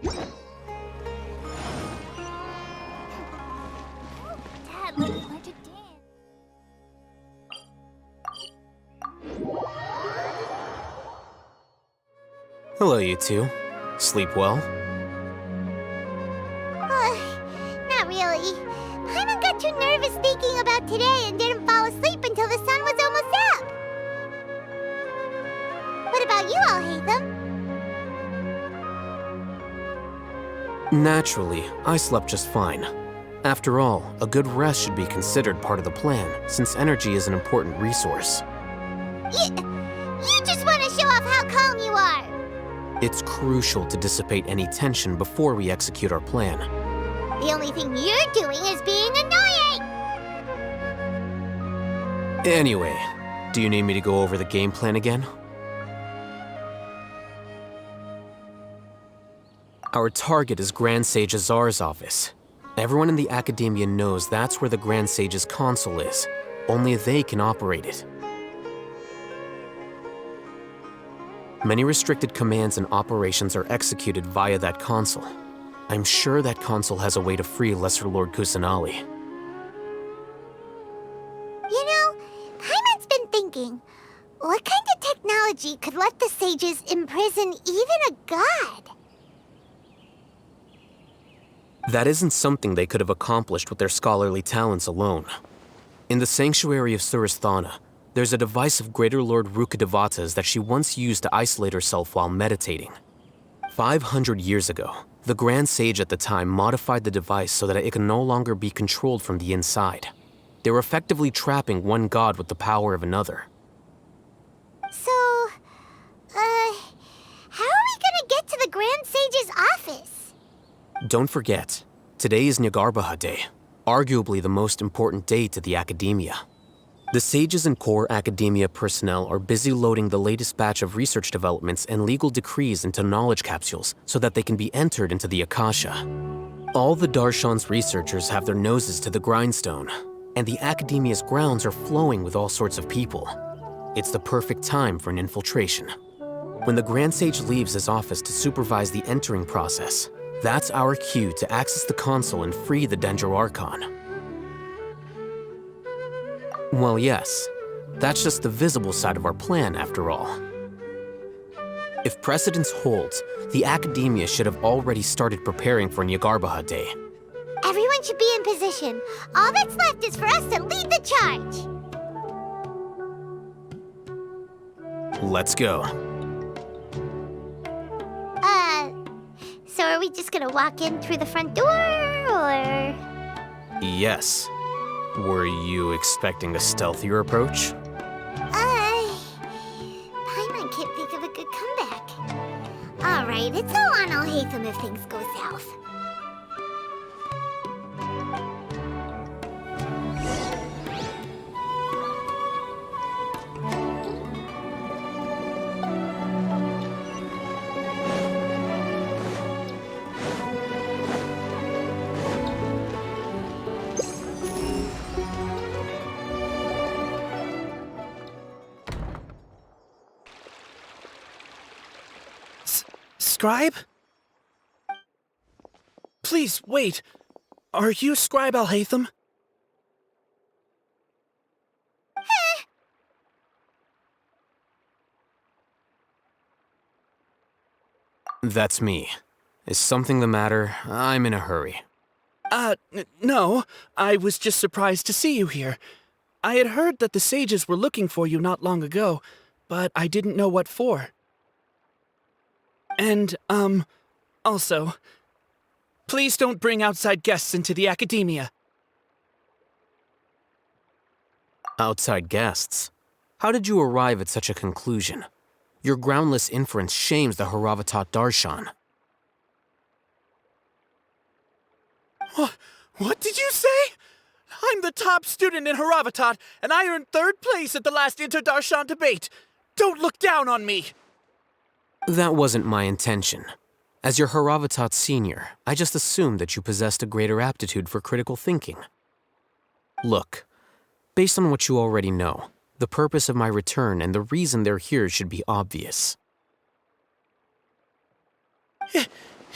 Dad, let me learn to dance. Hello, you two. Sleep well? Not really. Paimon got too nervous thinking about today and didn't fall asleep until the sun was almost up. What about you all, Hatham? Naturally, I slept just fine. After all, a good rest should be considered part of the plan, since energy is an important resource. You just want to show off how calm you are. It's crucial to dissipate any tension before we execute our plan. The only thing you're doing is being annoying! Anyway, do you need me to go over the game plan again? Our target is Grand Sage Azar's office. Everyone in the Academia knows that's where the Grand Sage's console is. Only they can operate it. Many restricted commands and operations are executed via that console. I'm sure that console has a way to free Lesser Lord Kusanali. You know, Paimon's been thinking, what kind of technology could let the sages imprison even a god? That isn't something they could have accomplished with their scholarly talents alone. In the sanctuary of Surasthana, there's a device of Greater Lord Rukkhadevata's that she once used to isolate herself while meditating. 500 years ago, the Grand Sage at the time modified the device so that it could no longer be controlled from the inside. They were effectively trapping one god with the power of another. So, how are we gonna get to the Grand Sage's office? Don't forget, today is Jnagarbha Day, arguably the most important day to the Academia. The sages and core Academia personnel are busy loading the latest batch of research developments and legal decrees into knowledge capsules so that they can be entered into the Akasha. All the Darshan's researchers have their noses to the grindstone, and the Academia's grounds are flowing with all sorts of people. It's the perfect time for an infiltration. When the Grand Sage leaves his office to supervise the entering process, that's our cue to access the console and free the Dendro Archon. Well, yes, that's just the visible side of our plan, after all. If precedence holds, the Academia should have already started preparing for Jnagarbha Day. Everyone should be in position. All that's left is for us to lead the charge. Let's go. So are we just gonna walk in through the front door, or...? Yes. Were you expecting a stealthier approach? Paimon can't think of a good comeback. Alright, it's all on Alhaitham if things go south. Scribe? Please, wait. Are you Scribe Alhaitham? That's me. Is something the matter? I'm in a hurry. No. I was just surprised to see you here. I had heard that the sages were looking for you not long ago, but I didn't know what for. And, also, please don't bring outside guests into the Academia. Outside guests? How did you arrive at such a conclusion? Your groundless inference shames the Haravatat Darshan. What did you say? I'm the top student in Haravatat, and I earned 3rd place at the last Inter-Darshan debate. Don't look down on me! That wasn't my intention. As your Haravatat senior, I just assumed that you possessed a greater aptitude for critical thinking. Look, based on what you already know, the purpose of my return and the reason they're here should be obvious.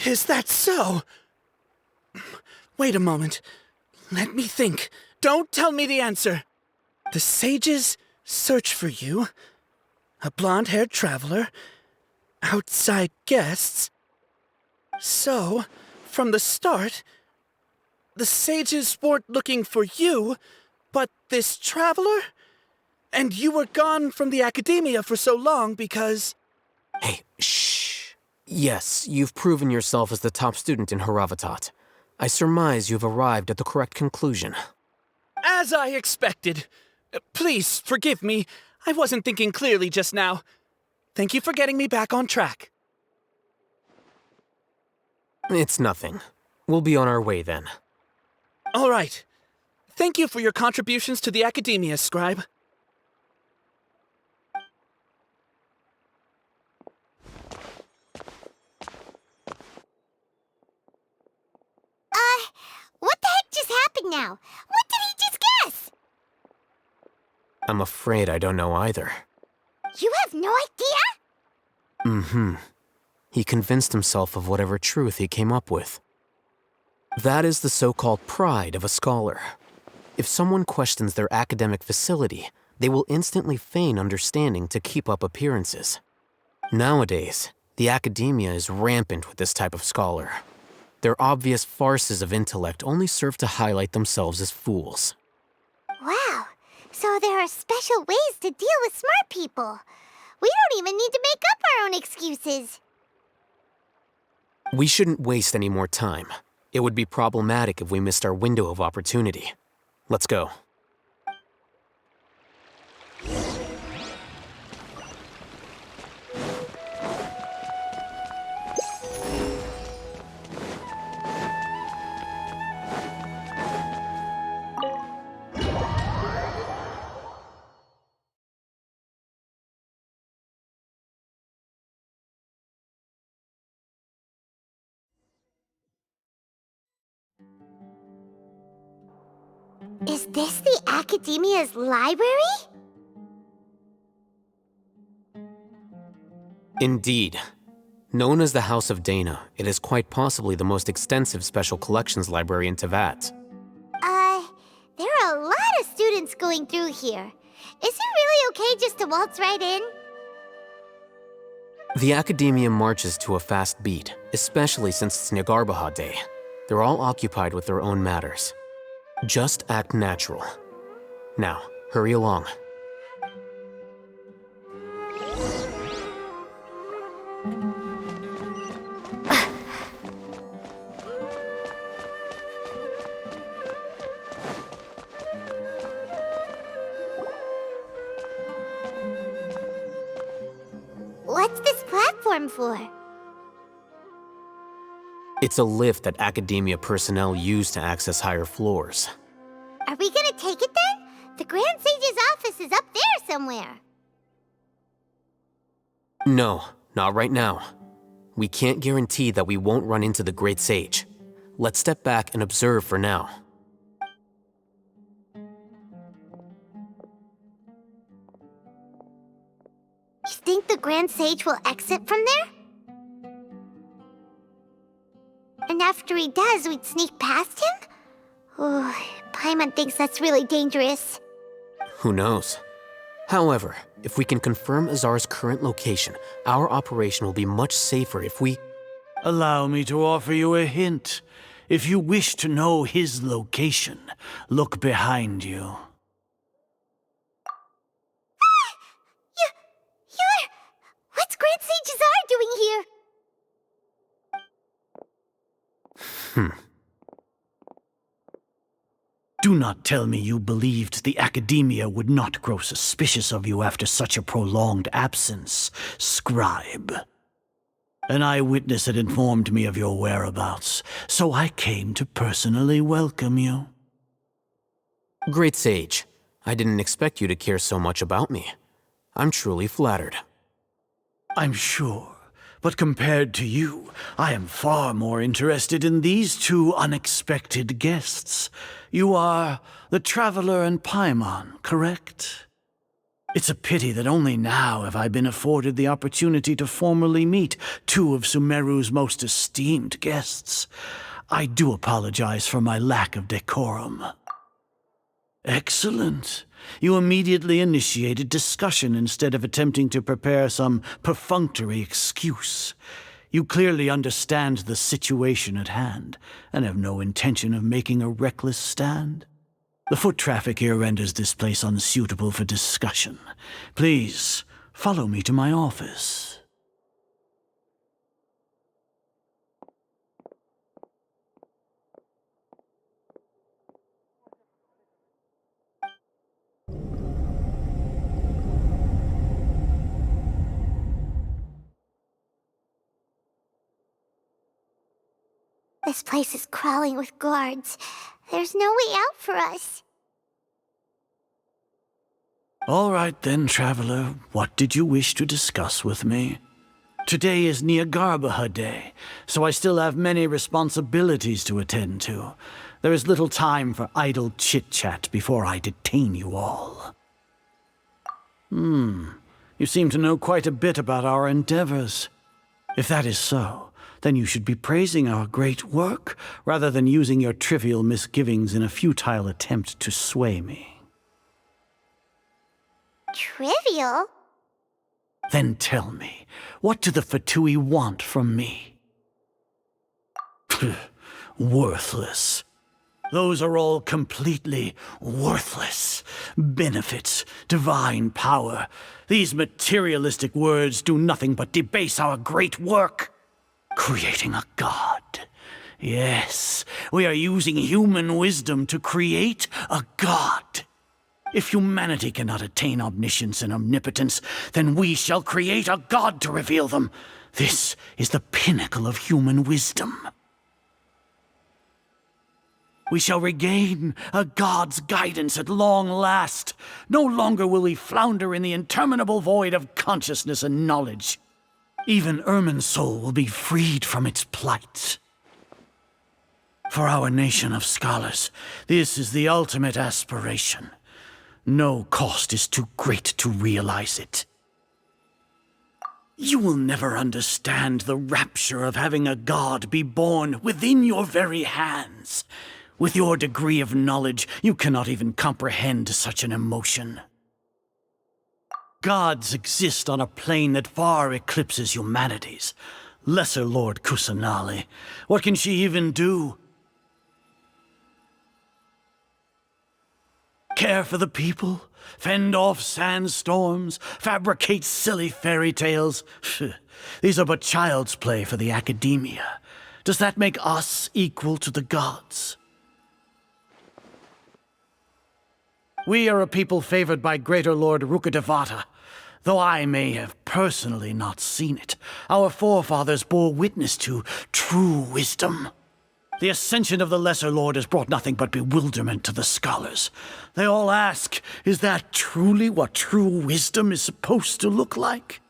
Is that so? Wait a moment. Let me think. Don't tell me the answer. The sages search for you. A blonde-haired traveler. Outside guests. So, from the start, the sages weren't looking for you, but this traveler? And you were gone from the academia for so long because... Hey, shh. Yes, you've proven yourself as the top student in Haravatat. I surmise you've arrived at the correct conclusion. As I expected. Please, forgive me. I wasn't thinking clearly just now. Thank you for getting me back on track. It's nothing. We'll be on our way then. All right. Thank you for your contributions to the academia, Scribe. What the heck just happened now? What did he just guess? I'm afraid I don't know either. You have no idea? Mm-hmm. He convinced himself of whatever truth he came up with. That is the so-called pride of a scholar. If someone questions their academic facility, they will instantly feign understanding to keep up appearances. Nowadays, the academia is rampant with this type of scholar. Their obvious farces of intellect only serve to highlight themselves as fools. Wow, so there are special ways to deal with smart people. We don't even need to make up our own excuses. We shouldn't waste any more time. It would be problematic if we missed our window of opportunity. Let's go. Is this the Academia's library? Indeed. Known as the House of Dana, it is quite possibly the most extensive special collections library in Teyvat. There are a lot of students going through here. Is it really okay just to waltz right in? The Academia marches to a fast beat, especially since it's Jnagarbha Day. They're all occupied with their own matters. Just act natural. Now, hurry along. What's this platform for? It's a lift that Academia personnel use to access higher floors. Are we gonna take it then? The Grand Sage's office is up there somewhere. No, not right now. We can't guarantee that we won't run into the Great Sage. Let's step back and observe for now. You think the Grand Sage will exit from there? And after he does, we'd sneak past him? Oh, Paimon thinks that's really dangerous. Who knows? However, if we can confirm Azar's current location, our operation will be much safer if we... Allow me to offer you a hint. If you wish to know his location, look behind you. You're... What's Grand Sage Azar doing here? Do not tell me you believed the Academia would not grow suspicious of you after such a prolonged absence, Scribe. An eyewitness had informed me of your whereabouts, so I came to personally welcome you. Great Sage, I didn't expect you to care so much about me. I'm truly flattered. I'm sure, but compared to you, I am far more interested in these two unexpected guests. You are the Traveler and Paimon, correct? It's a pity that only now have I been afforded the opportunity to formally meet two of Sumeru's most esteemed guests. I do apologize for my lack of decorum. Excellent. You immediately initiated discussion instead of attempting to prepare some perfunctory excuse. You clearly understand the situation at hand, and have no intention of making a reckless stand. The foot traffic here renders this place unsuitable for discussion. Please, follow me to my office. This place is crawling with guards. There's no way out for us. All right then, traveler. What did you wish to discuss with me? Today is Jnagarbha Day, so I still have many responsibilities to attend to. There is little time for idle chit-chat before I detain you all. You seem to know quite a bit about our endeavors. If that is so, then you should be praising our great work, rather than using your trivial misgivings in a futile attempt to sway me. Trivial? Then tell me, what do the Fatui want from me? Worthless. Those are all completely worthless. Benefits, divine power. These materialistic words do nothing but debase our great work. Creating a god. Yes, we are using human wisdom to create a god. If humanity cannot attain omniscience and omnipotence, then we shall create a god to reveal them. This is the pinnacle of human wisdom. We shall regain a god's guidance at long last. No longer will we flounder in the interminable void of consciousness and knowledge. Even Ermin's soul will be freed from its plight. For our nation of scholars, this is the ultimate aspiration. No cost is too great to realize it. You will never understand the rapture of having a god be born within your very hands. With your degree of knowledge, you cannot even comprehend such an emotion. Gods exist on a plane that far eclipses humanity's. Lesser Lord Kusanali, what can she even do? Care for the people? Fend off sandstorms? Fabricate silly fairy tales? These are but child's play for the academia. Does that make us equal to the gods? We are a people favored by Greater Lord Rukadevata. Though I may have personally not seen it, our forefathers bore witness to true wisdom. The ascension of the Lesser Lord has brought nothing but bewilderment to the scholars. They all ask, is that truly what true wisdom is supposed to look like?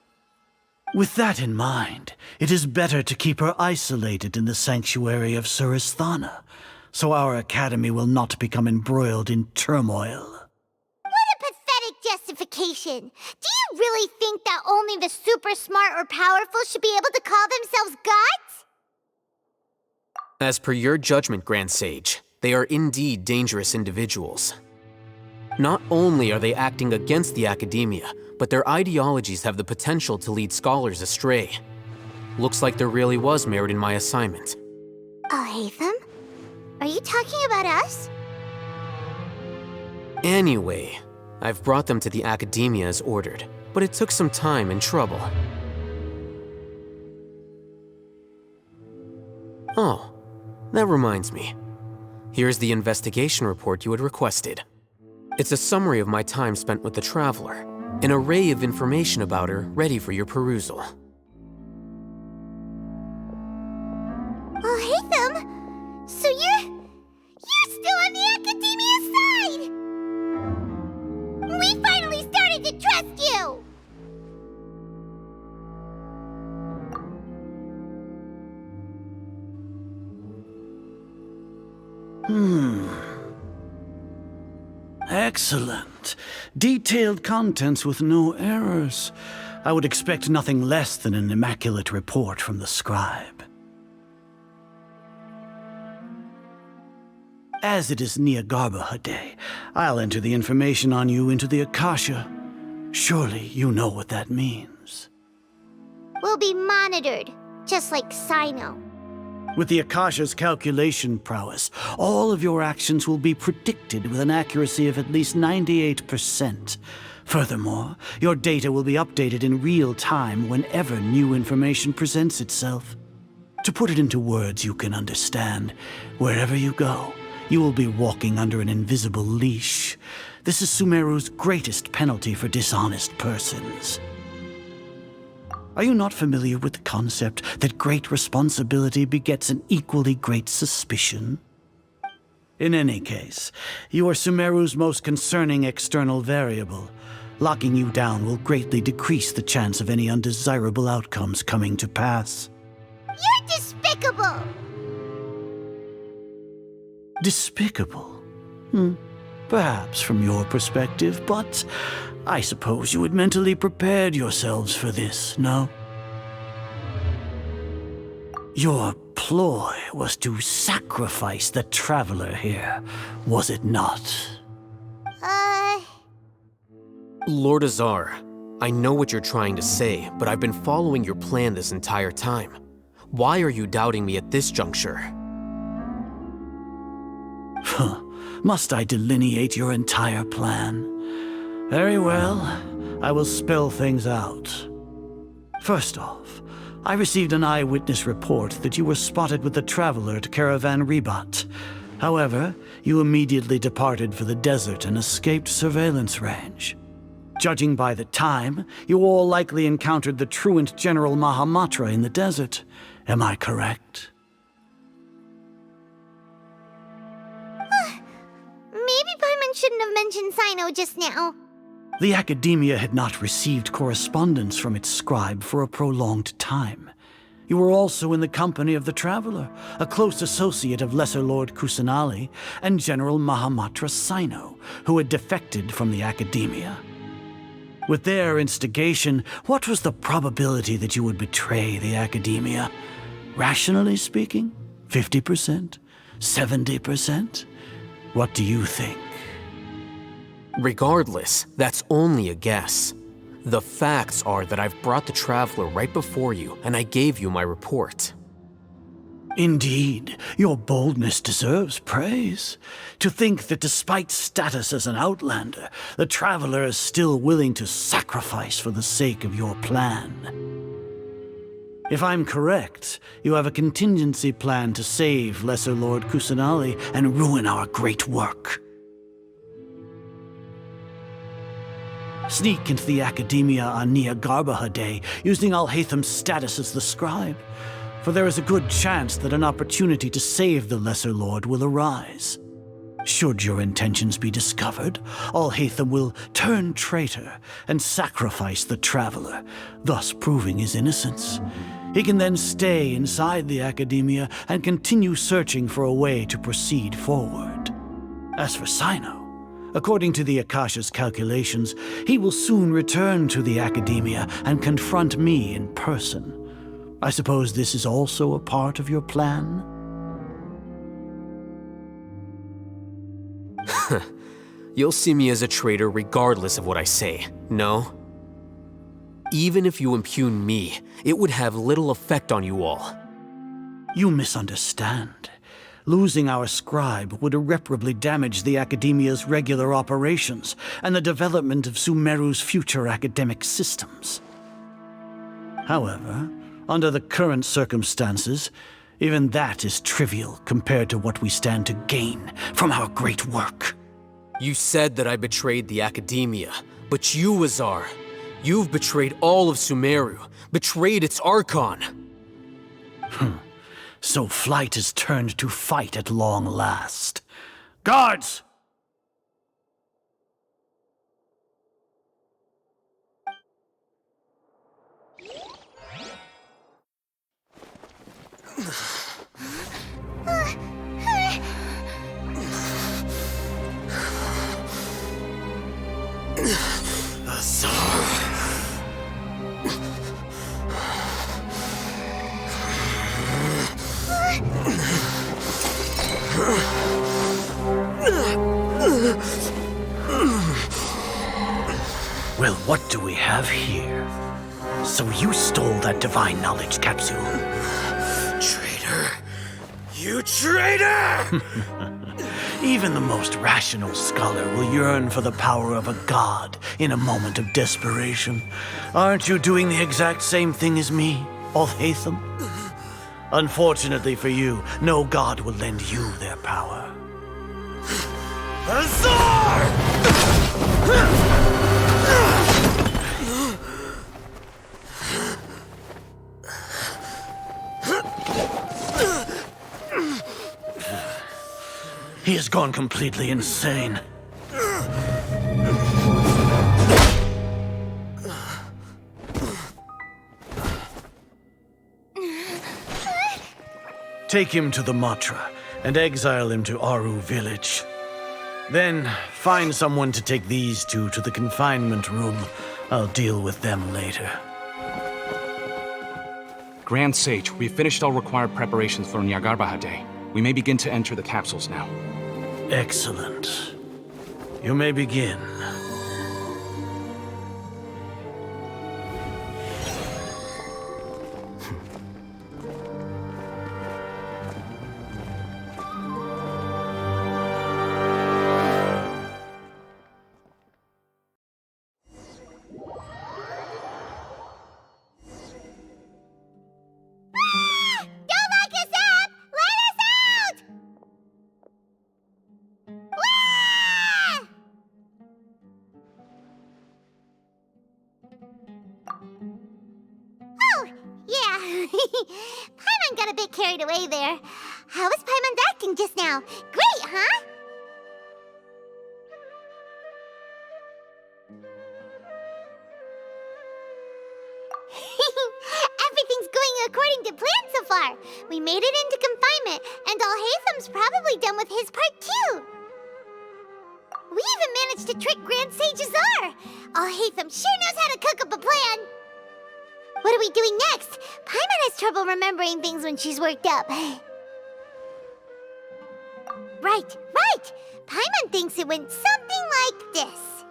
With that in mind, it is better to keep her isolated in the sanctuary of Suristhana, so our academy will not become embroiled in turmoil. Justification. Do you really think that only the super smart or powerful should be able to call themselves gods? As per your judgment, Grand Sage, they are indeed dangerous individuals. Not only are they acting against the academia, but their ideologies have the potential to lead scholars astray. Looks like there really was merit in my assignment. Hatham? Are you talking about us? Anyway, I've brought them to the academia as ordered, but it took some time and trouble. Oh, that reminds me. Here's the investigation report you had requested. It's a summary of my time spent with the Traveler, an array of information about her ready for your perusal. Hatham! So you're still on the academia side! We finally started to trust you! Excellent. Detailed contents with no errors. I would expect nothing less than an immaculate report from the scribe. As it is Jnagarbha Day, I'll enter the information on you into the Akasha. Surely you know what that means. We'll be monitored, just like Sino. With the Akasha's calculation prowess, all of your actions will be predicted with an accuracy of at least 98%. Furthermore, your data will be updated in real time whenever new information presents itself. To put it into words you can understand, wherever you go, you will be walking under an invisible leash. This is Sumeru's greatest penalty for dishonest persons. Are you not familiar with the concept that great responsibility begets an equally great suspicion? In any case, you are Sumeru's most concerning external variable. Locking you down will greatly decrease the chance of any undesirable outcomes coming to pass. You're despicable! Despicable? Perhaps from your perspective, but I suppose you had mentally prepared yourselves for this, no? Your ploy was to sacrifice the traveler here, was it not? Lord Azar, I know what you're trying to say, but I've been following your plan this entire time. Why are you doubting me at this juncture? Must I delineate your entire plan? Very well, I will spell things out. First off, I received an eyewitness report that you were spotted with the traveler at Caravan Ribat. However, you immediately departed for the desert and escaped surveillance range. Judging by the time, you all likely encountered the truant General Mahamatra in the desert. Am I correct? Maybe Paimon shouldn't have mentioned Sino just now. The Academia had not received correspondence from its scribe for a prolonged time. You were also in the company of the Traveler, a close associate of Lesser Lord Kusanali and General Mahamatra Sino, who had defected from the Academia. With their instigation, what was the probability that you would betray the Academia? Rationally speaking, 50%? 70%? What do you think? Regardless, that's only a guess. The facts are that I've brought the Traveler right before you, and I gave you my report. Indeed, your boldness deserves praise. To think that despite status as an outlander, the Traveler is still willing to sacrifice for the sake of your plan. If I'm correct, you have a contingency plan to save Lesser Lord Kusanali and ruin our great work. Sneak into the Academia on Jnagarbha Day, using Alhaitham's status as the scribe, for there is a good chance that an opportunity to save the Lesser Lord will arise. Should your intentions be discovered, Alhaitham will turn traitor and sacrifice the Traveler, thus proving his innocence. He can then stay inside the Academia and continue searching for a way to proceed forward. As for Sino, according to the Akasha's calculations, he will soon return to the Academia and confront me in person. I suppose this is also a part of your plan? You'll see me as a traitor regardless of what I say, no? Even if you impugn me, it would have little effect on you all. You misunderstand. Losing our scribe would irreparably damage the Academia's regular operations and the development of Sumeru's future academic systems. However, under the current circumstances, even that is trivial compared to what we stand to gain from our great work. You said that I betrayed the Academia, but you, Azar, you've betrayed all of Sumeru, betrayed its Archon. So flight has turned to fight at long last. Guards! Well, what do we have here? So you stole that divine knowledge capsule. Traitor! You traitor! Even the most rational scholar will yearn for the power of a god in a moment of desperation. Aren't you doing the exact same thing as me, Alhaitham? Unfortunately for you, no god will lend you their power. Azar! He has gone completely insane. Take him to the Matra and exile him to Aru village. Then find someone to take these two to the confinement room. I'll deal with them later. Grand Sage, we've finished all required preparations for Jnagarbha Day. We may begin to enter the capsules now. Excellent. You may begin. Don't lock us up! Let us out! Ah! Oh, yeah. Paimon got a bit carried away there. How was Paimon acting just now? Great, huh? Everything's going according to plan so far. We made it into confinement, and Alhaitham's probably done with his part too. We even managed to trick Grand Sage Azar. Alhaitham sure knows how to cook up a plan. What are we doing next? Paimon has trouble remembering things when she's worked up. Right. Paimon thinks it went something like this.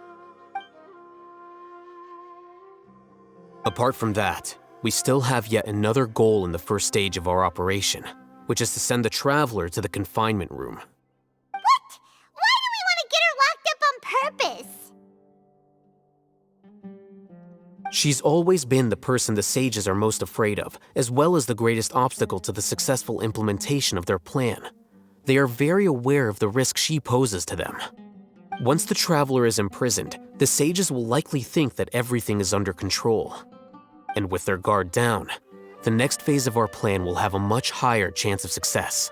Apart from that, we still have yet another goal in the first stage of our operation, which is to send the Traveler to the confinement room. What? Why do we want to get her locked up on purpose? She's always been the person the sages are most afraid of, as well as the greatest obstacle to the successful implementation of their plan. They are very aware of the risk she poses to them. Once the Traveler is imprisoned, the sages will likely think that everything is under control. And with their guard down, the next phase of our plan will have a much higher chance of success.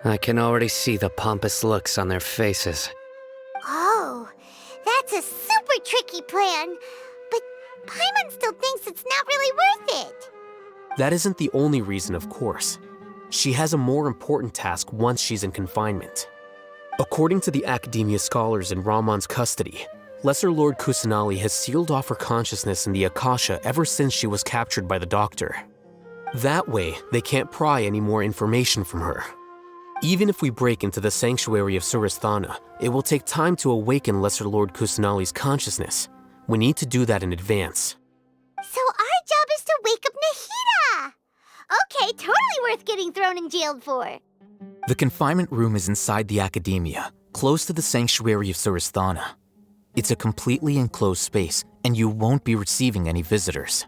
I can already see the pompous looks on their faces. Oh, that's a super tricky plan. But Paimon still thinks it's not really worth it. That isn't the only reason, of course. She has a more important task once she's in confinement. According to the Academia scholars in Ramon's custody, Lesser Lord Kusanali has sealed off her consciousness in the Akasha ever since she was captured by the Doctor. That way, they can't pry any more information from her. Even if we break into the sanctuary of Suristhana, it will take time to awaken Lesser Lord Kusanali's consciousness. We need to do that in advance. So our job is to wake up Nahida! Okay, totally worth getting thrown and jailed for. The confinement room is inside the Academia, close to the sanctuary of Suristhana. It's a completely enclosed space, and you won't be receiving any visitors.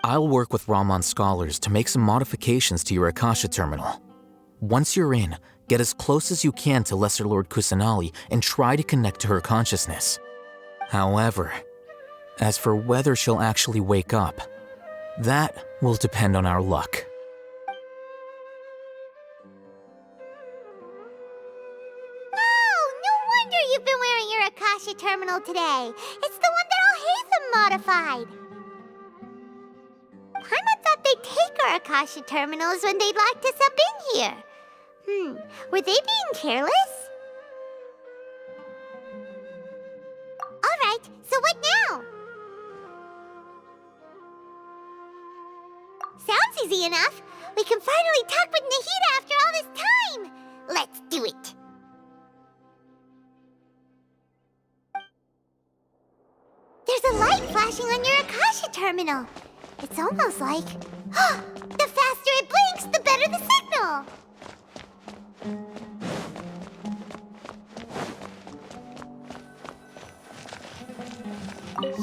I'll work with Ramon's scholars to make some modifications to your Akasha terminal. Once you're in, get as close as you can to Lesser Lord Kusanali and try to connect to her consciousness. However, as for whether she'll actually wake up, that will depend on our luck. You've been wearing your Akasha terminal today. It's the one that Alhaitham modified. Paimon thought they'd take our Akasha terminals when they locked us up in here. Were they being careless? Alright, so what now? Sounds easy enough. We can finally talk with Nahida after all this time. Let's do it. There's a light flashing on your Akasha terminal. It's almost like... the faster it blinks, the better the signal.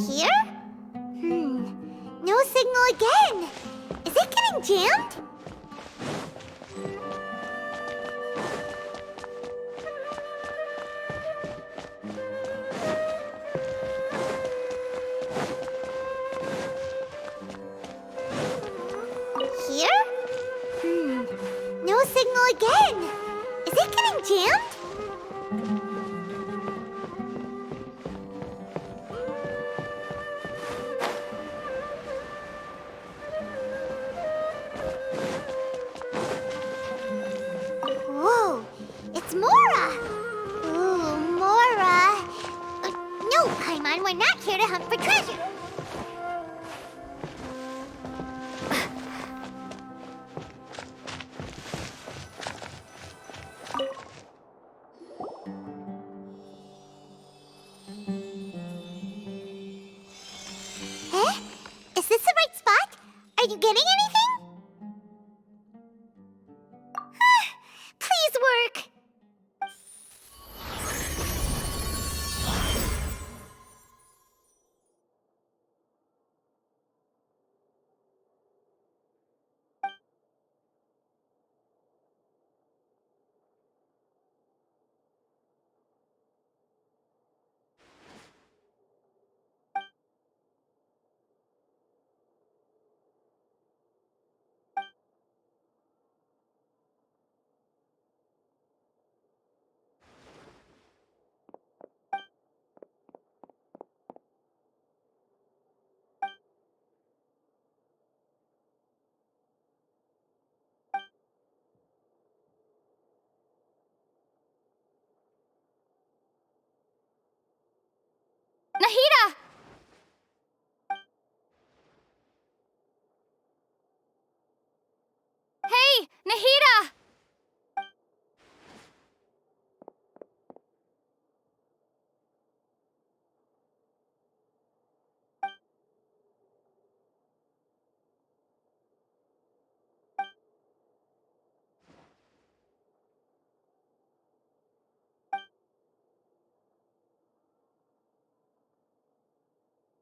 Here? No signal again. Is it getting jammed? Here? No signal again. Is it getting jammed? Whoa, it's Mora! Ooh, Mora! No, Paimon, we're not here to hunt for treasure. Eh? Is this the right spot? Are you getting anything? Please work. Nahida! Hey, Nahida!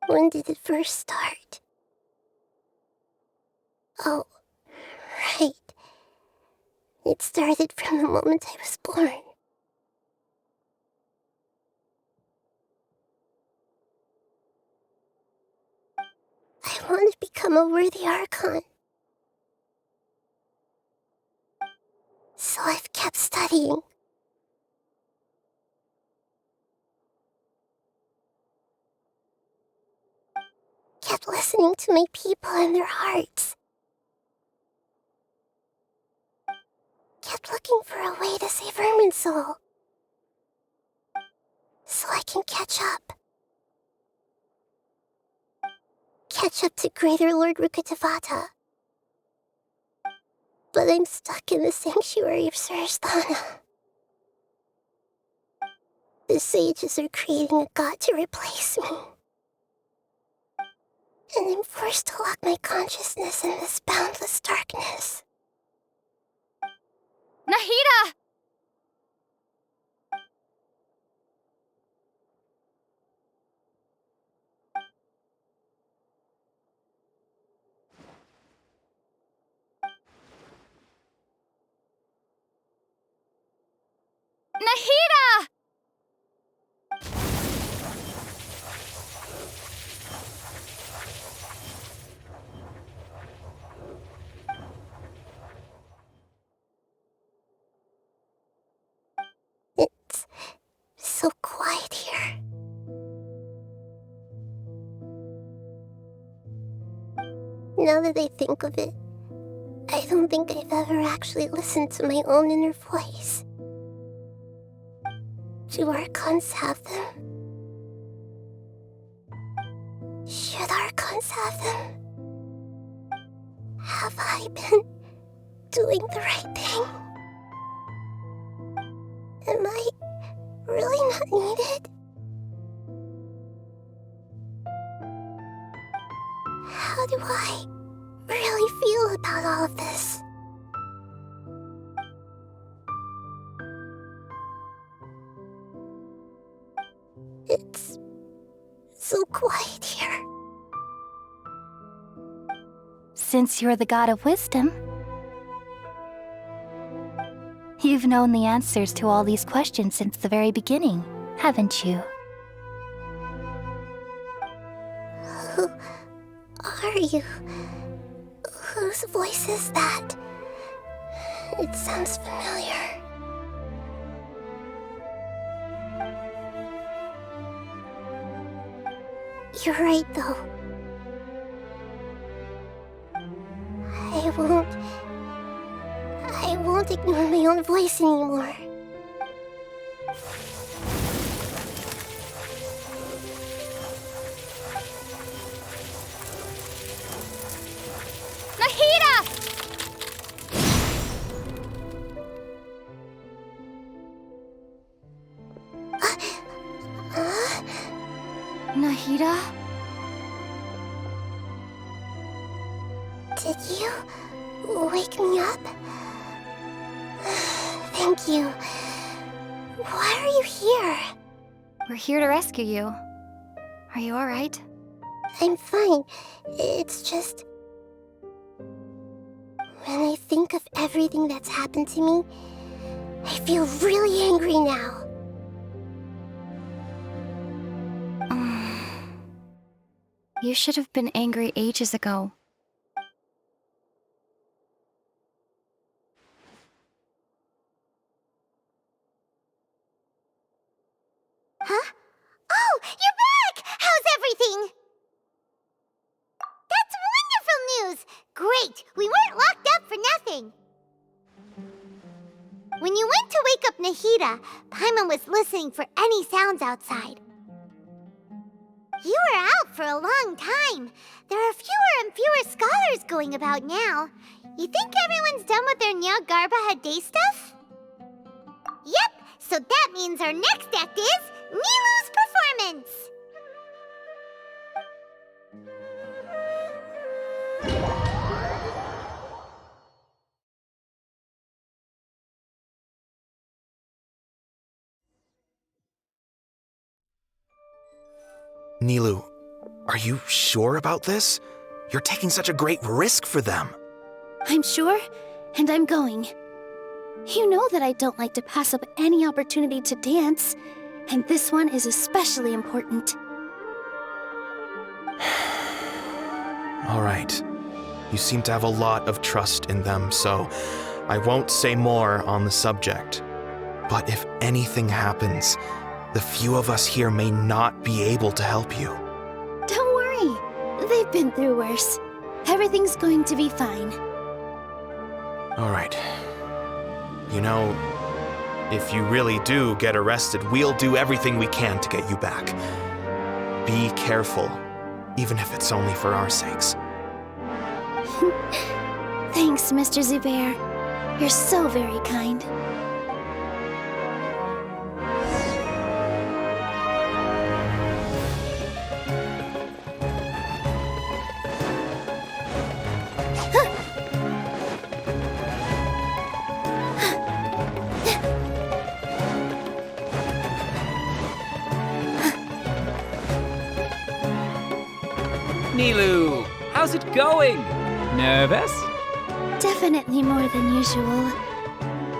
When did it first start? Oh, right. It started from the moment I was born. I want to become a worthy Archon. So I've kept studying. Kept listening to my people and their hearts. Kept looking for a way to save Irminsul. So I can catch up. Catch up to Greater Lord Rukkhadevata. But I'm stuck in the sanctuary of Surasthana. The sages are creating a god to replace me. And I'm forced to lock my consciousness in this boundless darkness. Nahida! Nahida! It's so quiet here. Now that I think of it, I don't think I've ever actually listened to my own inner voice. Do Archons have them? Should Archons have them? Have I been doing the right thing? Am I really not needed? How do I really feel about all of this? It's so quiet here. Since you're the god of wisdom, you've known the answers to all these questions since the very beginning, haven't you? Who are you? Whose voice is that? It sounds familiar. You're right, though. I won't ignore my own voice anymore. Nahida! Nahida? Did you wake me up? Thank you. Why are you here? We're here to rescue you. Are you alright? I'm fine. It's just... when I think of everything that's happened to me, I feel really angry now. You should have been angry ages ago. Huh? Oh, you're back! How's everything? That's wonderful news! Great! We weren't locked up for nothing! When you went to wake up Nahida, Paimon was listening for any sounds outside. You were out for a long time. There are fewer and fewer scholars going about now. You think everyone's done with their Jnagarbha day stuff? Yep, so that means our next act is Nilu's performance! Nilu, are you sure about this? You're taking such a great risk for them. I'm sure, and I'm going. You know that I don't like to pass up any opportunity to dance, and this one is especially important. All right. You seem to have a lot of trust in them, so I won't say more on the subject. But if anything happens, the few of us here may not be able to help you. Don't worry. They've been through worse. Everything's going to be fine. All right. You know, if you really do get arrested, we'll do everything we can to get you back. Be careful, even if it's only for our sakes. Thanks, Mr. Zubair. You're so very kind. Nilu, how's it going? Nervous? Definitely more than usual.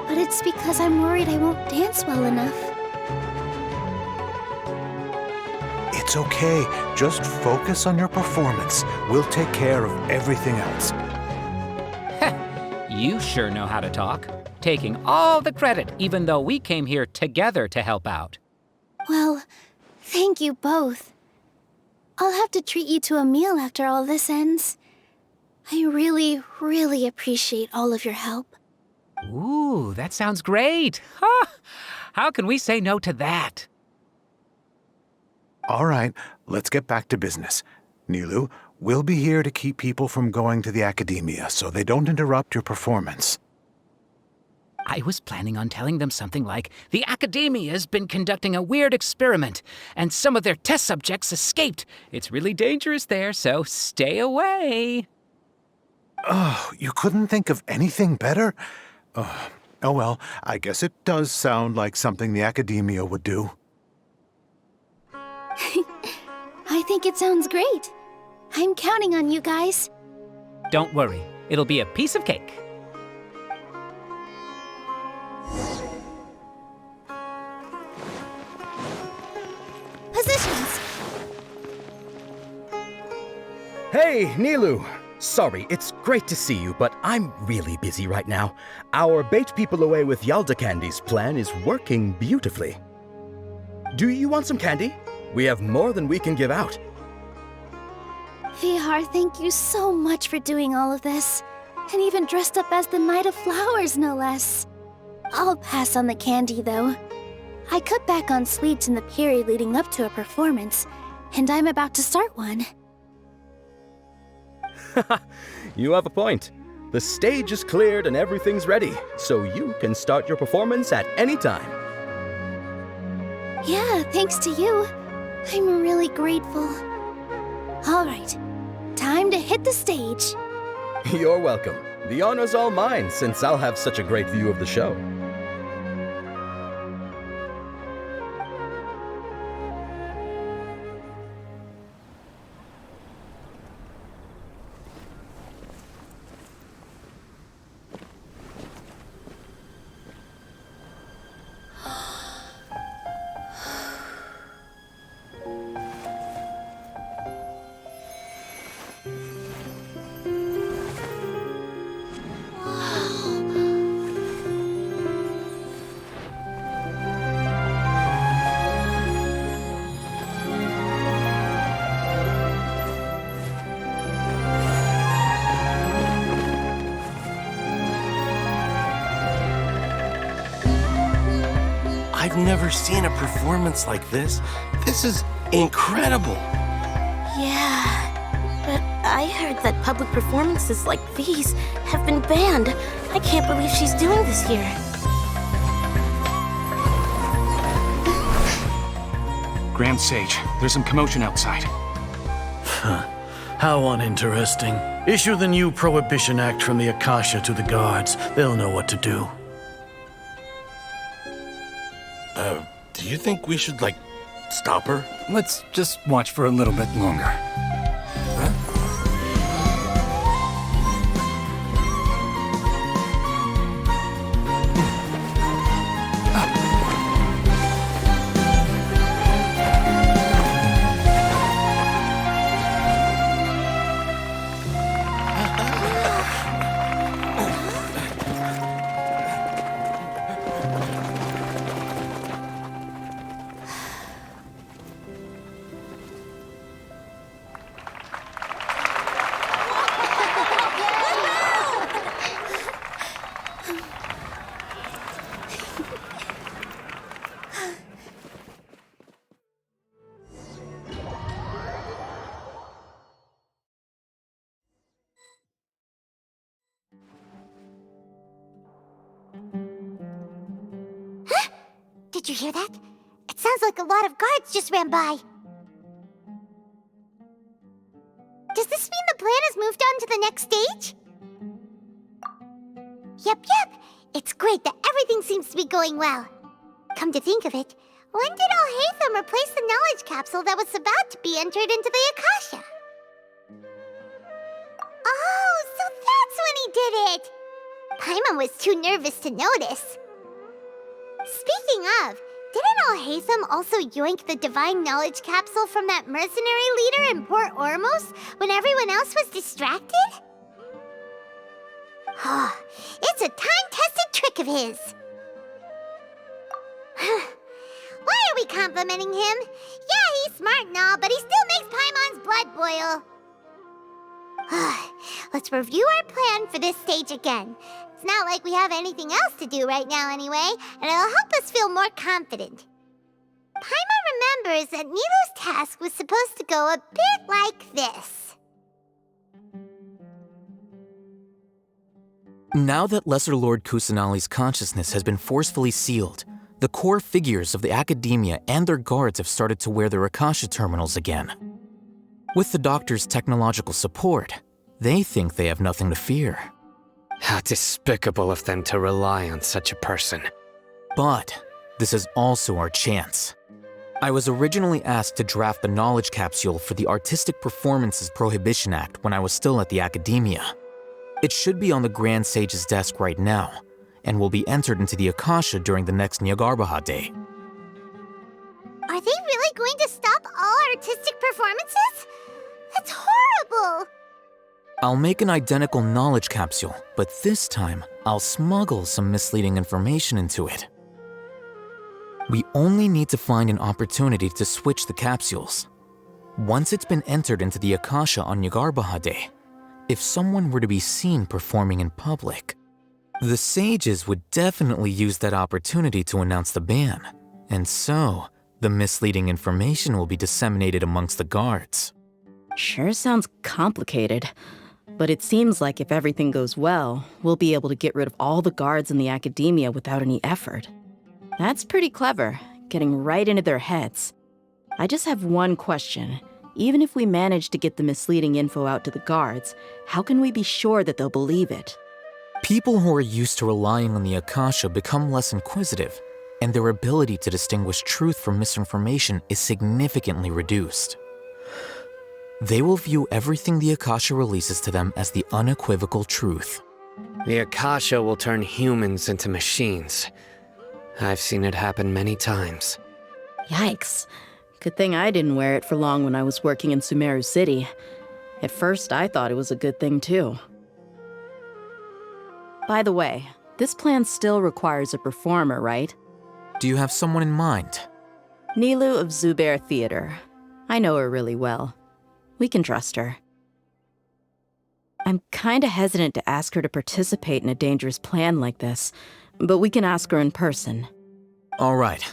But it's because I'm worried I won't dance well enough. It's okay. Just focus on your performance. We'll take care of everything else. You sure know how to talk. Taking all the credit, even though we came here together to help out. Well, thank you both. I'll have to treat you to a meal after all this ends. I really, really appreciate all of your help. Ooh, that sounds great. Huh? How can we say no to that? All right, let's get back to business. Nilu, We'll be here to keep people from going to the Academia so they don't interrupt your performance. I was planning on telling them something like, the Academia's been conducting a weird experiment, and some of their test subjects escaped. It's really dangerous there, so stay away. Oh, you couldn't think of anything better? Oh well, I guess it does sound like something the Academia would do. I think it sounds great. I'm counting on you guys. Don't worry, it'll be a piece of cake. Positions! Hey, Nilu! Sorry, it's great to see you, but I'm really busy right now. Our Bait People Away with Yalda Candies plan is working beautifully. Do you want some candy? We have more than we can give out. Vihar, thank you so much for doing all of this. And even dressed up as the Knight of Flowers, no less. I'll pass on the candy, though. I cut back on sweets in the period leading up to a performance, and I'm about to start one. You have a point. The stage is cleared and everything's ready, so you can start your performance at any time. Yeah, thanks to you. I'm really grateful. All right, time to hit the stage. You're welcome. The honor's all mine, since I'll have such a great view of the show. I've never seen a performance like this. This is incredible. Yeah, but I heard that public performances like these have been banned. I can't believe she's doing this here. Grand Sage, there's some commotion outside. How uninteresting. Issue the new Prohibition Act from the Akasha to the guards. They'll know what to do. Do you think we should, stop her? Let's just watch for a little bit longer. Did you hear that? It sounds like a lot of guards just ran by. Does this mean the plan has moved on to the next stage? Yep. It's great that everything seems to be going well. Come to think of it, when did Alhaitham replace the knowledge capsule that was about to be entered into the Akasha? Oh, so that's when he did it! Paimon was too nervous to notice. Speaking of, didn't Alhaitham also yoink the divine knowledge capsule from that mercenary leader in Port Ormos when everyone else was distracted? It's a time-tested trick of his. Why are we complimenting him? Yeah, he's smart and all, but he still makes Paimon's blood boil. Let's review our plan for this stage again. It's not like we have anything else to do right now anyway, and it'll help us feel more confident. Paimon remembers that Nilu's task was supposed to go a bit like this. Now that Lesser Lord Kusanali's consciousness has been forcefully sealed, the core figures of the Academia and their guards have started to wear their Akasha terminals again. With the Doctor's technological support, they think they have nothing to fear. How despicable of them to rely on such a person. But this is also our chance. I was originally asked to draft the knowledge capsule for the Artistic Performances Prohibition Act when I was still at the Academia. It should be on the Grand Sage's desk right now, and will be entered into the Akasha during the next Jnagarbha Day. Are they really going to stop all artistic performances? That's horrible! I'll make an identical knowledge capsule, but this time I'll smuggle some misleading information into it. We only need to find an opportunity to switch the capsules. Once it's been entered into the Akasha on Jnagarbha Day, if someone were to be seen performing in public, the sages would definitely use that opportunity to announce the ban, and so the misleading information will be disseminated amongst the guards. Sure sounds complicated, but it seems like if everything goes well, we'll be able to get rid of all the guards in the Academia without any effort. That's pretty clever, getting right into their heads. I just have one question. Even if we manage to get the misleading info out to the guards, how can we be sure that they'll believe it? People who are used to relying on the Akasha become less inquisitive, and their ability to distinguish truth from misinformation is significantly reduced. They will view everything the Akasha releases to them as the unequivocal truth. The Akasha will turn humans into machines. I've seen it happen many times. Yikes. Good thing I didn't wear it for long when I was working in Sumeru City. At first, I thought it was a good thing too. By the way, this plan still requires a performer, right? Do you have someone in mind? Nilu of Zubair Theater. I know her really well. We can trust her. I'm kinda hesitant to ask her to participate in a dangerous plan like this, but we can ask her in person. All right.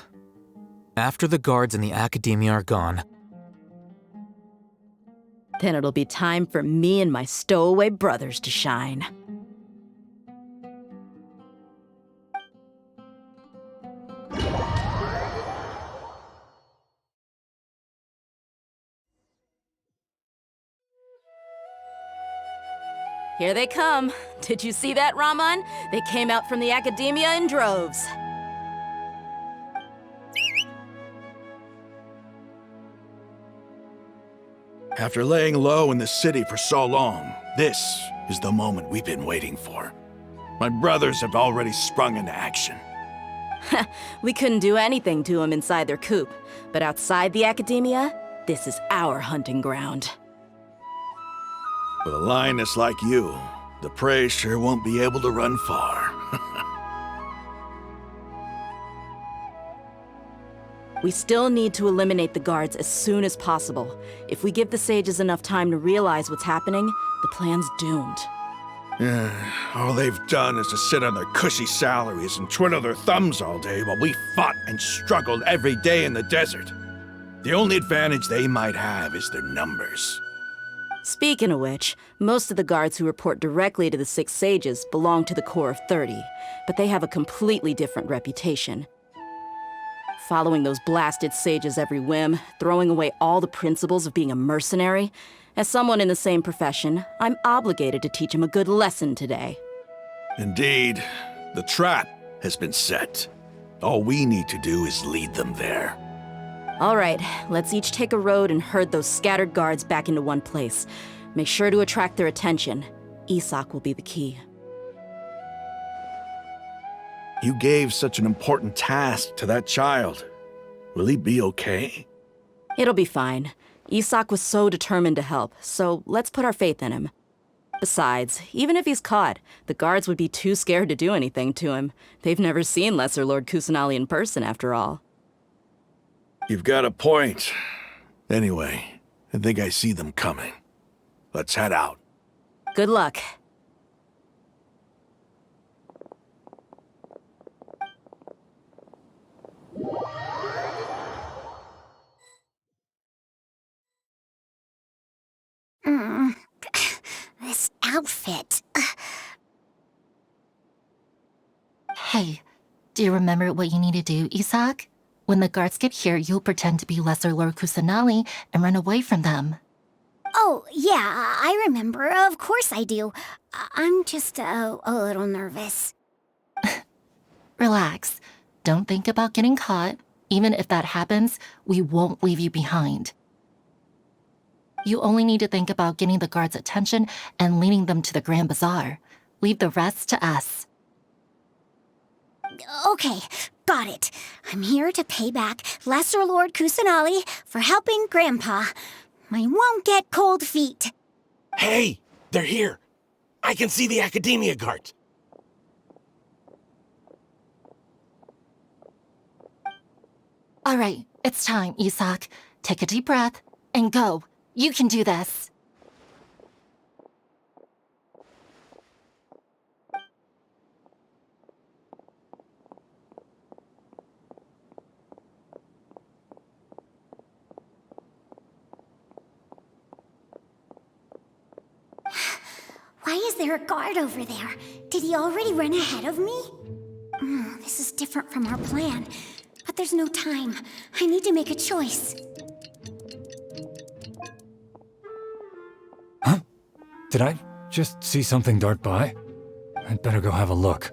After the guards in the Academia are gone, then it'll be time for me and my stowaway brothers to shine. Here they come. Did you see that, Raman? They came out from the Academia in droves. After laying low in the city for so long, this is the moment we've been waiting for. My brothers have already sprung into action. We couldn't do anything to them inside their coop, but outside the Academia, this is our hunting ground. With a lioness like you, the prey sure won't be able to run far. We still need to eliminate the guards as soon as possible. If we give the sages enough time to realize what's happening, the plan's doomed. All they've done is to sit on their cushy salaries and twiddle their thumbs all day while we fought and struggled every day in the desert. The only advantage they might have is their numbers. Speaking of which, most of the guards who report directly to the 6 sages belong to the Corps of 30, but they have a completely different reputation. Following those blasted sages every whim, throwing away all the principles of being a mercenary. As someone in the same profession, I'm obligated to teach them a good lesson today. Indeed, the trap has been set. All we need to do is lead them there. All right, let's each take a road and herd those scattered guards back into one place. Make sure to attract their attention. Isak will be the key. You gave such an important task to that child. Will he be okay? It'll be fine. Isak was so determined to help, so let's put our faith in him. Besides, even if he's caught, the guards would be too scared to do anything to him. They've never seen Lesser Lord Kusanali in person, after all. You've got a point. Anyway, I think I see them coming. Let's head out. Good luck. This outfit. Hey, do you remember what you need to do, Isak? When the guards get here, you'll pretend to be Lesser Lord Kusanali and run away from them. Oh, yeah, I remember. Of course I do. I'm just a little nervous. Relax. Don't think about getting caught. Even if that happens, we won't leave you behind. You only need to think about getting the guards' attention and leading them to the Grand Bazaar. Leave the rest to us. Okay, got it. I'm here to pay back Lesser Lord Kusanali for helping Grandpa. I won't get cold feet. Hey, they're here. I can see the Academia guards. All right, it's time, Isak. Take a deep breath and go. You can do this. Why is there a guard over there? Did he already run ahead of me? This is different from our plan. But there's no time. I need to make a choice. Huh? Did I just see something dart by? I'd better go have a look.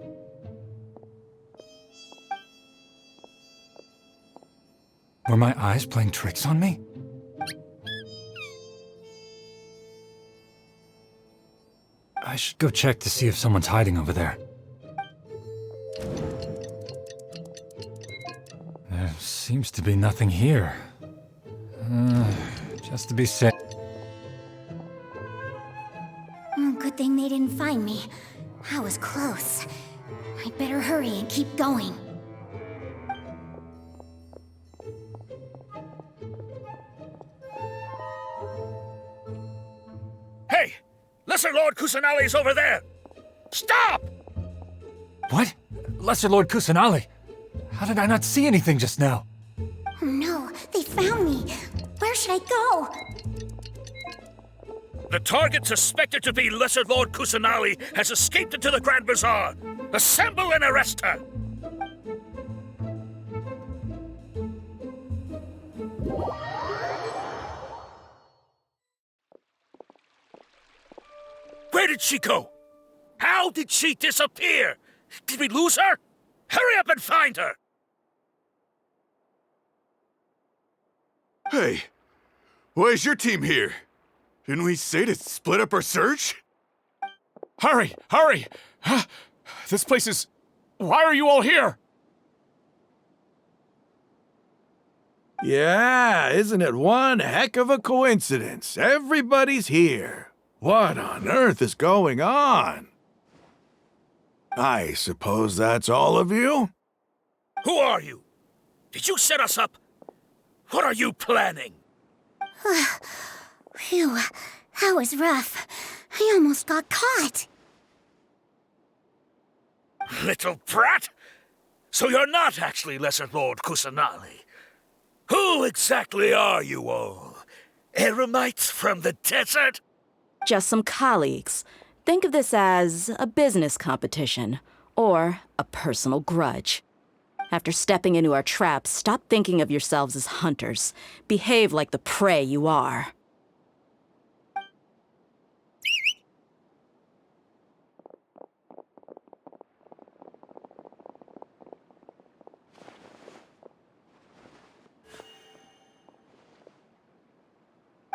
Were my eyes playing tricks on me? I should go check to see if someone's hiding over there. There seems to be nothing here. Just to be safe. Good thing they didn't find me. I was close. I'd better hurry and keep going. Hey! Lesser Lord Kusanali's over there! Stop! What? Lesser Lord Kusanali? How did I not see anything just now? Oh no, they found me. Where should I go? The target suspected to be Lesser Lord Kusanali has escaped into the Grand Bazaar. Assemble and arrest her! Where did she go? How did she disappear? Did we lose her? Hurry up and find her! Hey, why is your team here? Didn't we say to split up our search? Hurry! Hurry! This place is... Why are you all here? Yeah, isn't it one heck of a coincidence? Everybody's here. What on earth is going on? I suppose that's all of you? Who are you? Did you set us up? What are you planning? Phew, that was rough. I almost got caught. Little brat! So you're not actually Lesser Lord Kusanali. Who exactly are you all? Eremites from the desert? Just some colleagues. Think of this as a business competition, or a personal grudge. After stepping into our traps, stop thinking of yourselves as hunters. Behave like the prey you are.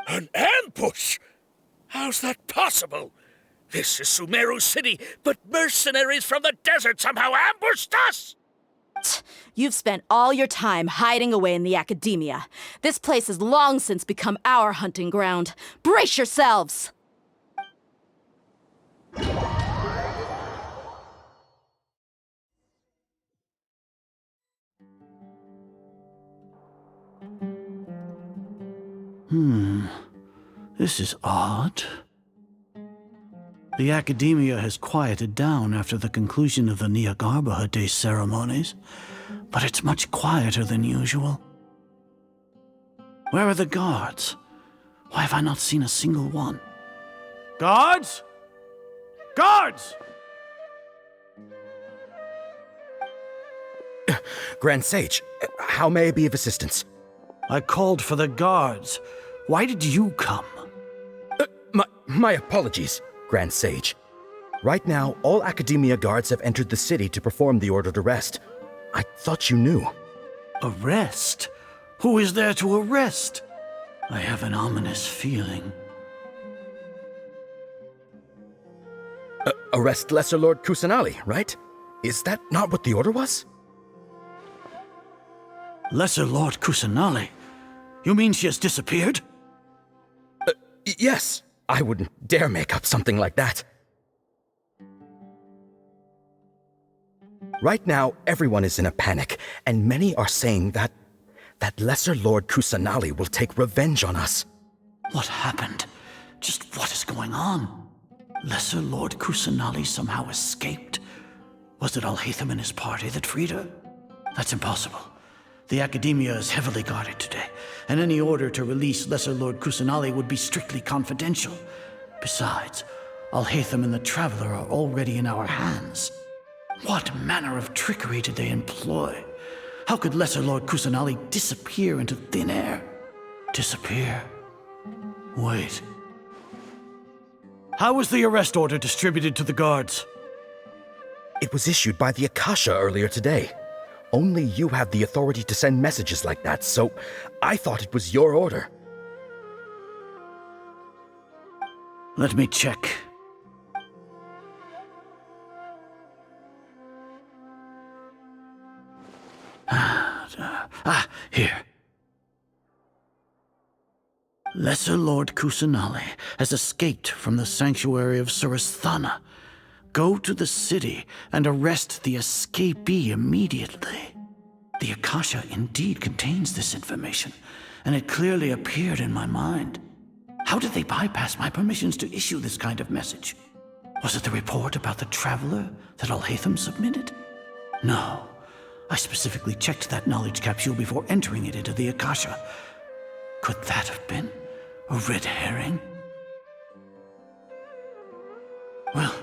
An ambush? How's that possible? This is Sumeru City, but mercenaries from the desert somehow ambushed us! You've spent all your time hiding away in the academia. This place has long since become our hunting ground. Brace yourselves! This is odd. The academia has quieted down after the conclusion of the Jnagarbha Day ceremonies, but it's much quieter than usual. Where are the guards? Why have I not seen a single one? Guards? Guards! Grand Sage, how may I be of assistance? I called for the guards. Why did you come? My apologies, Grand Sage. Right now, all Academia guards have entered the city to perform the ordered arrest. I thought you knew. Arrest? Who is there to arrest? I have an ominous feeling. Arrest Lesser Lord Kusanali, right? Is that not what the order was? Lesser Lord Kusanali? You mean she has disappeared? Yes. I wouldn't dare make up something like that. Right now, everyone is in a panic, and many are saying that Lesser Lord Kusanali will take revenge on us. What happened? Just what is going on? Lesser Lord Kusanali somehow escaped? Was it Alhaitham and his party that freed her? That's impossible. The Academia is heavily guarded today, and any order to release Lesser Lord Kusanali would be strictly confidential. Besides, Alhaitham and the Traveler are already in our hands. What manner of trickery did they employ? How could Lesser Lord Kusanali disappear into thin air? Disappear? Wait. How was the arrest order distributed to the guards? It was issued by the Akasha earlier today. Only you have the authority to send messages like that, so I thought it was your order. Let me check. Here. Lesser Lord Kusanali has escaped from the sanctuary of Suristhana. Go to the city and arrest the escapee immediately. The Akasha indeed contains this information, and it clearly appeared in my mind. How did they bypass my permissions to issue this kind of message? Was it the report about the Traveler that Alhaitham submitted? No. I specifically checked that knowledge capsule before entering it into the Akasha. Could that have been a red herring? Well,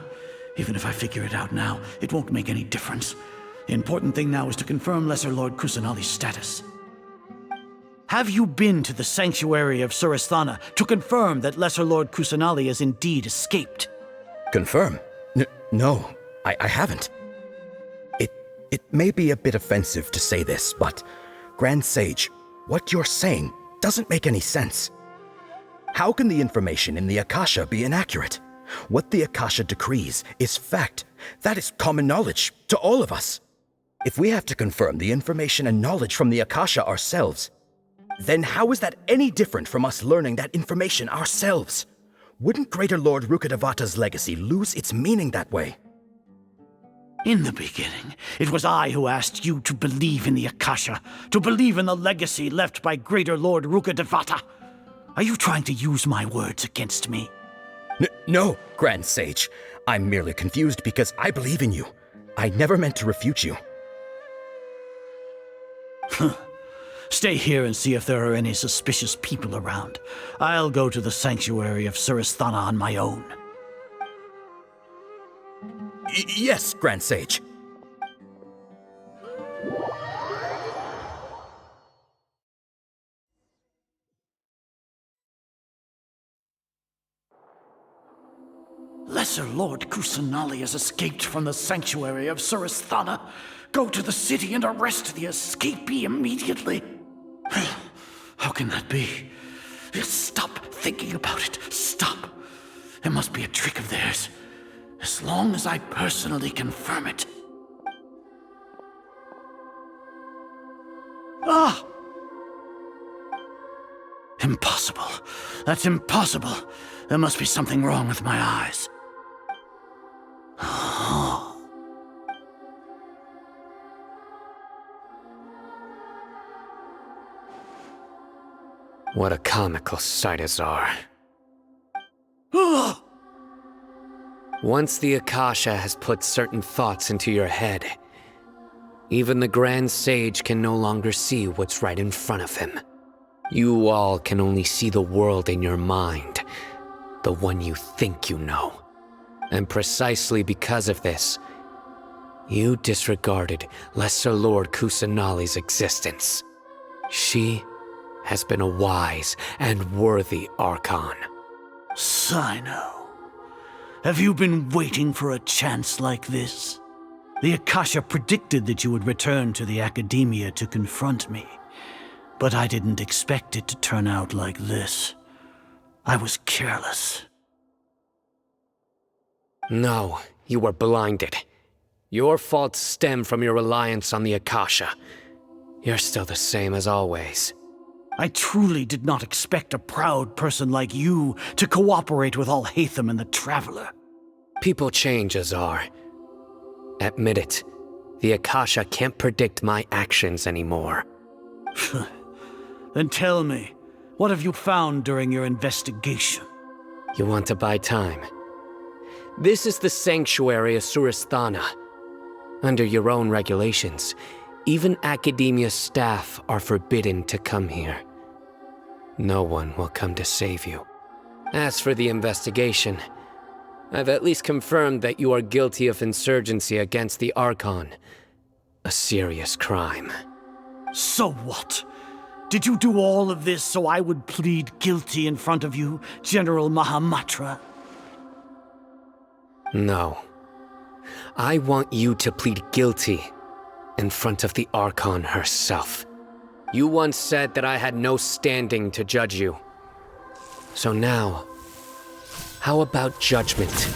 even if I figure it out now, it won't make any difference. The important thing now is to confirm Lesser Lord Kusanali's status. Have you been to the sanctuary of Suristhana to confirm that Lesser Lord Kusanali has indeed escaped? Confirm? No, I haven't. It may be a bit offensive to say this, but Grand Sage, what you're saying doesn't make any sense. How can the information in the Akasha be inaccurate? What the Akasha decrees is fact. That is common knowledge to all of us. If we have to confirm the information and knowledge from the Akasha ourselves, then how is that any different from us learning that information ourselves? Wouldn't Greater Lord Rukkhadevata's legacy lose its meaning that way? In the beginning, it was I who asked you to believe in the Akasha, to believe in the legacy left by Greater Lord Rukkhadevata. Are you trying to use my words against me? No, Grand Sage. I'm merely confused because I believe in you. I never meant to refute you. Stay here and see if there are any suspicious people around. I'll go to the sanctuary of Suristhana on my own. Yes, Grand Sage. Lesser Lord Kusanali has escaped from the sanctuary of Suristhana. Go to the city and arrest the escapee immediately. How can that be? Stop thinking about it. Stop. It must be a trick of theirs. As long as I personally confirm it. Ah! Impossible. That's impossible. There must be something wrong with my eyes. What a comical sight, Azar. Once the Akasha has put certain thoughts into your head, even the Grand Sage can no longer see what's right in front of him. You all can only see the world in your mind, the one you think you know. And precisely because of this, You disregarded Lesser Lord Kusanali's existence. She has been a wise and worthy Archon. Cyno, have you been waiting for a chance like this? The Akasha predicted that you would return to the Academia to confront me, but I didn't expect it to turn out like this. I was careless. No, you were blinded. Your faults stem from your reliance on the Akasha. You're still the same as always. I truly did not expect a proud person like you to cooperate with Alhaitham and the Traveler. People change, Azar. Admit it. The Akasha can't predict my actions anymore. Then tell me, what have you found during your investigation? You want to buy time? This is the sanctuary of Suristhana. Under your own regulations, even Academia staff are forbidden to come here. No one will come to save you. As for the investigation, I've at least confirmed that you are guilty of insurgency against the Archon. A serious crime. So what? Did you do all of this so I would plead guilty in front of you, General Mahamatra? No. I want you to plead guilty in front of the Archon herself. You once said that I had no standing to judge you. So now, how about judgment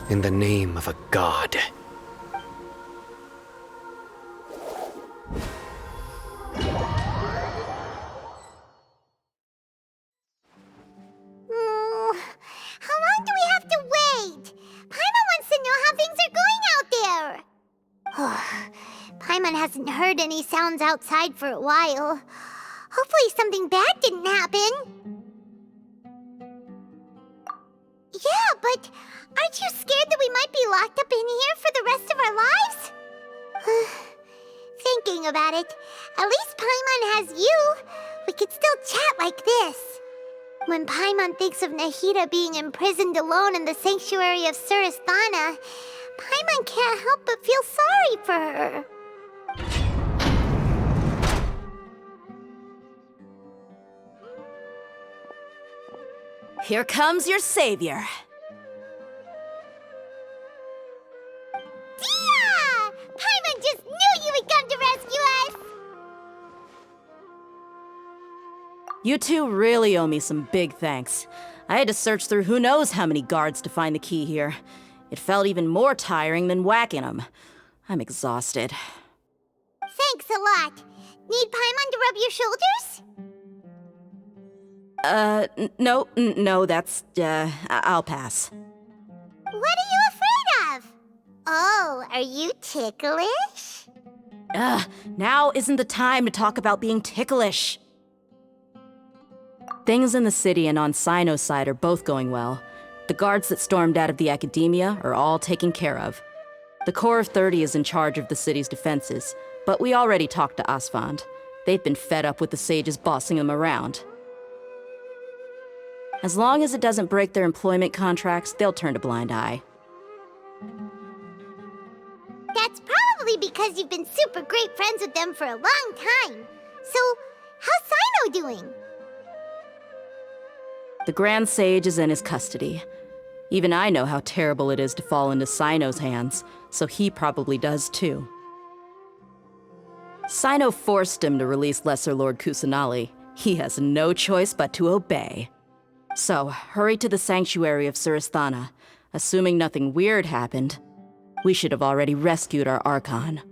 in the name of a god? How long do we have to wait? Paimon wants to know how things are going out there. Paimon hasn't heard any sounds outside for a while. Hopefully something bad didn't happen. Yeah, but aren't you scared that we might be locked up in here for the rest of our lives? Thinking about it, at least Paimon has you. We could still chat like this. When Paimon thinks of Nahida being imprisoned alone in the sanctuary of Suristhana, Paimon can't help but feel sorry for her. Here comes your savior. Tia! Paimon just knew you would come to rescue us! You two really owe me some big thanks. I had to search through who knows how many guards to find the key here. It felt even more tiring than whacking them. I'm exhausted. Thanks a lot. Need Paimon to rub your shoulders? No, that's, I'll pass. What are you afraid of? Oh, are you ticklish? Now isn't the time to talk about being ticklish. Things in the city and on Cyno's side are both going well. The guards that stormed out of the Academia are all taken care of. The Corps of 30 is in charge of the city's defenses, but we already talked to Asfand. They've been fed up with the sages bossing them around. As long as it doesn't break their employment contracts, they'll turn a blind eye. That's probably because you've been super great friends with them for a long time. So, how's Cyno doing? The Grand Sage is in his custody. Even I know how terrible it is to fall into Cyno's hands, so he probably does too. Cyno forced him to release Lesser Lord Kusanali. He has no choice but to obey. So, hurry to the sanctuary of Suristhana. Assuming nothing weird happened, we should have already rescued our Archon.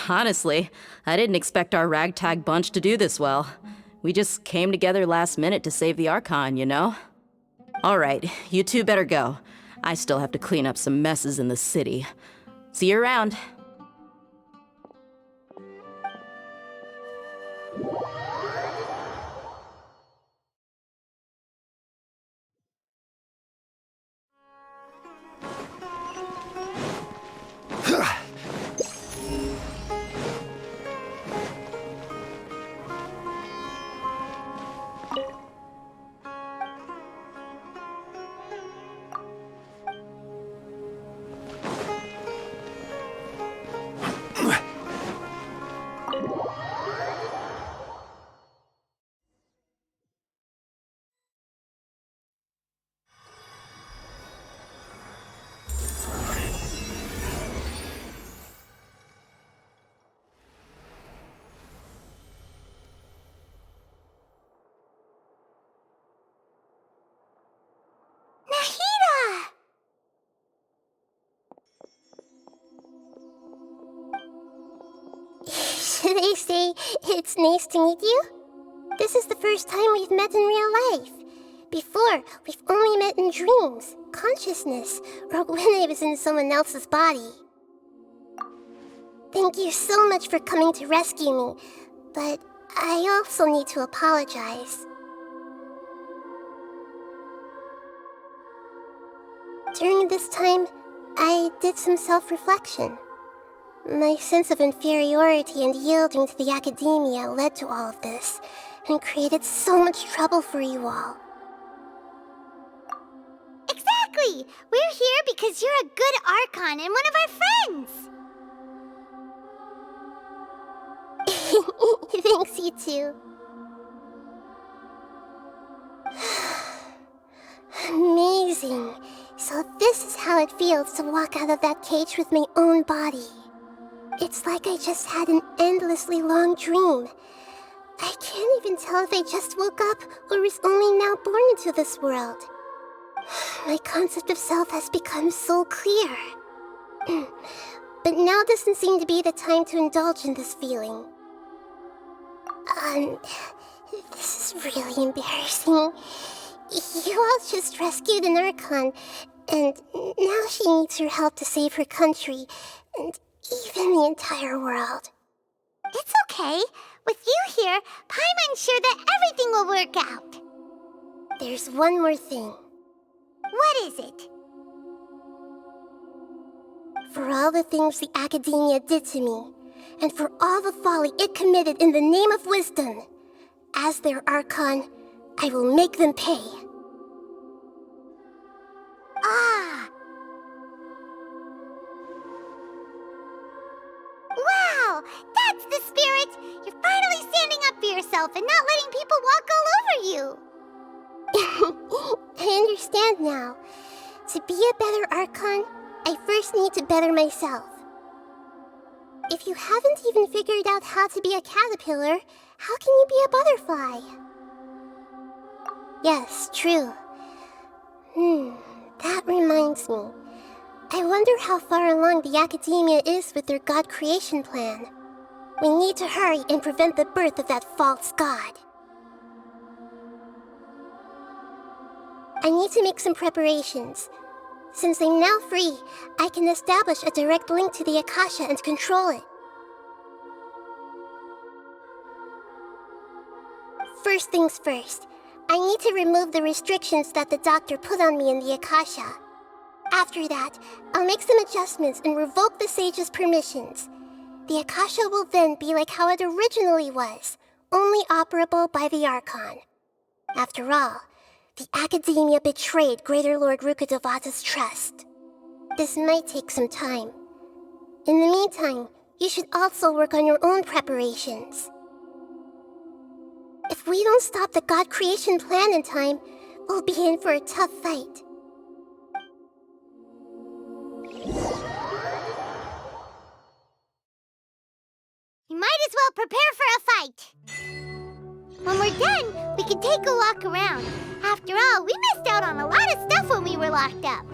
Honestly, I didn't expect our ragtag bunch to do this well. We just came together last minute to save the Archon, you know? Alright, you two better go. I still have to clean up some messes in the city. See you around. do they say? It's nice to meet you? This is the first time we've met in real life. Before, we've only met in dreams, consciousness, or when I was in someone else's body. Thank you so much for coming to rescue me, but I also need to apologize. During this time, I did some self-reflection. My sense of inferiority and yielding to the academia led to all of this, and created so much trouble for you all. Exactly! We're here because you're a good Archon and one of our friends! Thanks, you too. Amazing. So this is how it feels to walk out of that cage with my own body. It's like I just had an endlessly long dream. I can't even tell if I just woke up or was only now born into this world. My concept of self has become so clear. But now doesn't seem to be the time to indulge in this feeling. This is really embarrassing. You all just rescued an Archon, and now she needs your help to save her country, and even the entire world. It's okay. With you here, Paimon's sure that everything will work out. There's one more thing. What is it? For all the things the academia did to me, and for all the folly it committed in the name of wisdom, as their Archon, I will make them pay. Ah! Wow! That's the spirit! You're finally standing up for yourself and not letting people walk all over you! I understand now. To be a better Archon, I first need to better myself. If you haven't even figured out how to be a caterpillar, how can you be a butterfly? Yes, true. That reminds me. I wonder how far along the academia is with their god creation plan. We need to hurry and prevent the birth of that false god. I need to make some preparations. Since I'm now free, I can establish a direct link to the Akasha and control it. First things first, I need to remove the restrictions that the doctor put on me in the Akasha. After that, I'll make some adjustments and revoke the sage's permissions. The Akasha will then be like how it originally was, only operable by the Archon. After all, the academia betrayed Greater Lord Rukkhadevata's trust. This might take some time. In the meantime, you should also work on your own preparations. If we don't stop the god creation plan in time, we'll be in for a tough fight. You might as well prepare for a fight. When we're done, we can take a walk around. After all, we missed out on a lot of stuff when we were locked up.